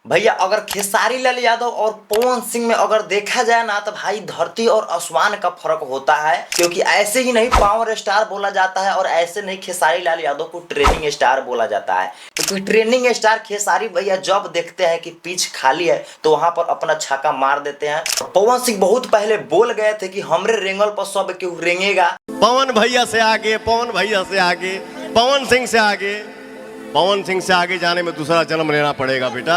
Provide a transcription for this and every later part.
भैया अगर खेसारी लाल यादव और पवन सिंह में अगर देखा जाए ना तो भाई धरती और आसमान का फर्क होता है, क्योंकि ऐसे ही नहीं पावर स्टार बोला जाता है और ऐसे नहीं खेसारी लाल यादव को ट्रेनिंग स्टार बोला जाता है। क्योंकि ट्रेनिंग स्टार खेसारी भैया जब देखते हैं कि पिच खाली है तो वहां पर अपना छक्का मार देते हैं। पवन सिंह बहुत पहले बोल गए थे कि हमरे रेंगल पर सब क्यों रेंगेगा। पवन भैया से आगे, पवन भैया से आगे, पवन सिंह से आगे, पवन सिंह से आगे जाने में दूसरा जन्म लेना पड़ेगा बेटा।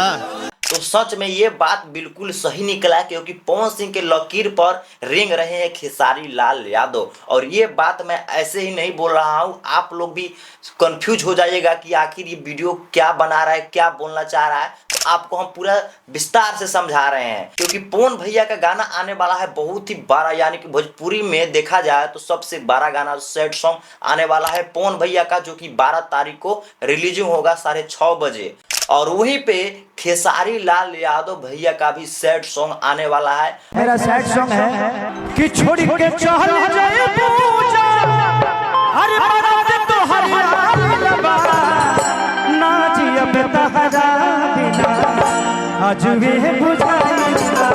तो सच में ये बात बिल्कुल सही निकला, क्योंकि पवन सिंह के लकीर पर रेंग रहे हैं खेसारी लाल यादव। और ये बात मैं ऐसे ही नहीं बोल रहा हूँ, आप लोग भी कंफ्यूज हो जाइएगा कि आखिर ये वीडियो क्या बना रहा है, क्या बोलना चाह रहा है। तो आपको हम पूरा विस्तार से समझा रहे हैं, क्योंकि पवन भैया का गाना आने वाला है बहुत ही बड़ा, यानी कि भोजपुरी में देखा जाए तो सबसे बड़ा गाना सैड सॉन्ग आने वाला है पवन भैया का, जो कि 12 तारीख को रिलीजिंग होगा 6:30 बजे। और वहीं पे खेसारी लाल यादव भैया का भी सैड सॉन्ग आने वाला है। मेरा सैड सॉन्ग है कि छोड़ के चले जाए पूजा, अरे बारात तो हरियाणा लबा ना जी अब तहरा बिना आज वे बुझाएगा।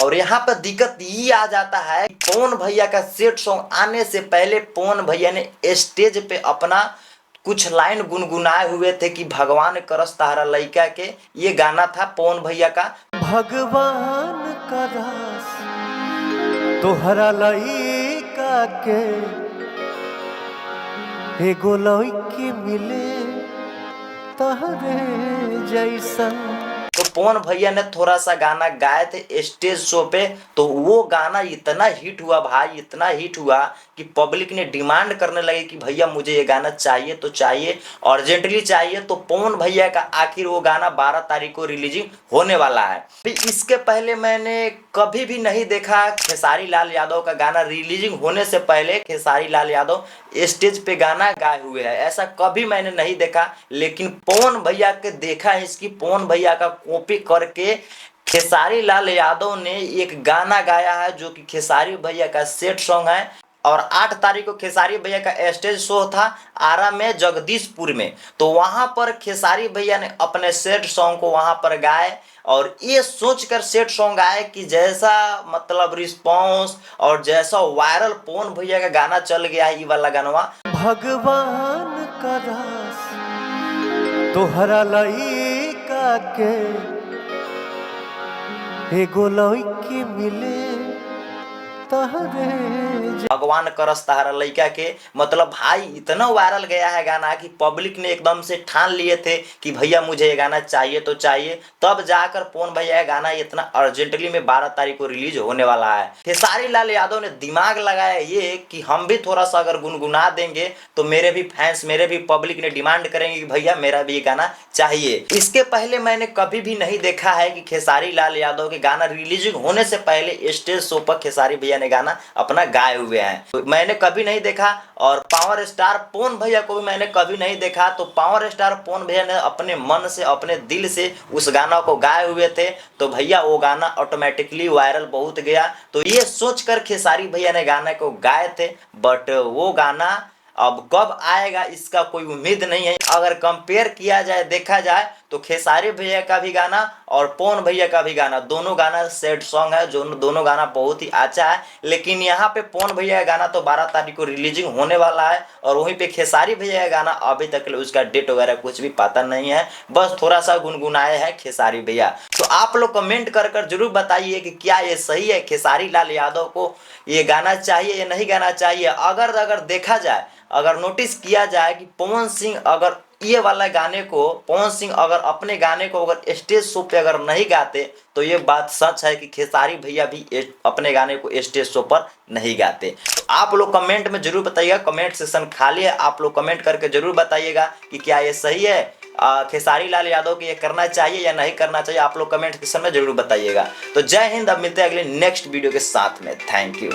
और यहाँ पर दिक्कत ये आ जाता है, पवन भैया का सैड सॉन्ग आने से पहले पवन भैया ने स्टेज पे अपना कुछ लाइन गुनगुनाए हुए थे कि भगवान करस तारा लइका के। ये गाना था पवन भैया का। भगवान करस तोहरा लइका के एगो लइकी मिले तहरे जैसन। तो पवन भैया ने थोड़ा सा गाना गाए थे स्टेज शो पे, तो वो गाना इतना हिट हुआ भाई, इतना हिट हुआ कि पब्लिक ने डिमांड करने लगे कि भैया मुझे ये गाना चाहिए तो चाहिए, अर्जेंटली चाहिए। तो पवन भैया का आखिर वो गाना 12 तारीख को रिलीजिंग होने वाला है। इसके पहले मैंने कभी भी नहीं देखा खेसारी लाल यादव का गाना रिलीजिंग होने से पहले खेसारी लाल यादव स्टेज पे गाना गाए हुए है, ऐसा कभी मैंने नहीं देखा। लेकिन पवन भैया के देखा है, इसकी पवन भैया का कॉपी करके खेसारी लाल यादव ने एक गाना गाया है, जो कि खेसारी भैया का सेट सॉन्ग है। और 8 तारीख को खेसारी भैया का स्टेज शो था आरा में, जगदीशपुर में। तो वहां पर खेसारी भैया ने अपने सेट सॉन्ग को वहां पर गाए, और ये सोचकर सेट सॉन्ग आए कि जैसा मतलब रिस्पांस और जैसा वायरल पवन भैया का गाना चल गया है, ये वाला गाना भगवान करस तोहरा लइका के एगो लइकी मिले तहरे। भगवान करस तारा लइका के, मतलब भाई इतना वायरल गया है गाना कि पब्लिक ने एकदम से ठान लिए थे कि भैया मुझे ये गाना चाहिए तो चाहिए। तब जाकर पवन भैया का गाना इतना अर्जेंटली में 12 तारीख को रिलीज होने वाला है। खेसारी लाल यादव ने दिमाग लगाया ये कि हम भी थोड़ा सा अगर गुनगुना देंगे तो मेरे भी फैंस, मेरे भी पब्लिक ने डिमांड करेंगे कि भैया मेरा भी ये गाना चाहिए। इसके पहले मैंने कभी भी नहीं देखा है कि खेसारी लाल यादव के गाना रिलीजिंग होने से पहले स्टेज शो पर खेसारी भैया ने गाना अपना गाए हुए हैं, तो मैंने कभी नहीं देखा। और पावर स्टार पवन भैया को भी मैंने कभी नहीं देखा। तो पावर स्टार पवन भैया ने अपने मन से, अपने दिल से उस गाना को गाए हुए थे, तो भैया वो गाना ऑटोमेटिकली वायरल बहुत गया। तो ये सोचकर खेसारी भैया ने गाने को गाए थे, बट वो गाना अब कब आएगा इसका कोई उम्मीद नहीं है। अगर कंपेयर किया जाए, देखा जाए तो खेसारी भैया का भी गाना और पवन भैया का भी गाना, दोनों गाना सैड सॉन्ग है, जो दोनों गाना बहुत ही अच्छा है। लेकिन यहाँ पे पवन भैया का गाना तो 12 तारीख को रिलीजिंग होने वाला है, और वहीं पे खेसारी भैया का गाना अभी तक उसका डेट वगैरह कुछ भी पता नहीं है, बस थोड़ा सा गुनगुनाए हैं खेसारी भैया। तो आप लोग कमेंट कर जरूर बताइए कि क्या ये सही है, खेसारी लाल यादव को ये गाना चाहिए या नहीं गाना चाहिए। अगर देखा जाए, अगर नोटिस किया जाए कि पवन सिंह अगर ये वाला गाने को, पवन सिंह अगर अपने गाने को अगर स्टेज शो पे अगर नहीं गाते, तो ये बात सच है कि खेसारी भैया भी अपने गाने को स्टेज शो पर नहीं गाते। तो आप लोग कमेंट में जरूर बताइएगा, कमेंट सेक्शन खाली है, आप लोग कमेंट करके जरूर बताइएगा कि क्या ये सही है, खेसारी लाल यादव को ये करना चाहिए या नहीं करना चाहिए। आप लोग कमेंट सेक्शन में जरूर बताइएगा। तो जय हिंद, अब मिलते हैं अगले नेक्स्ट वीडियो के साथ में। Thank you.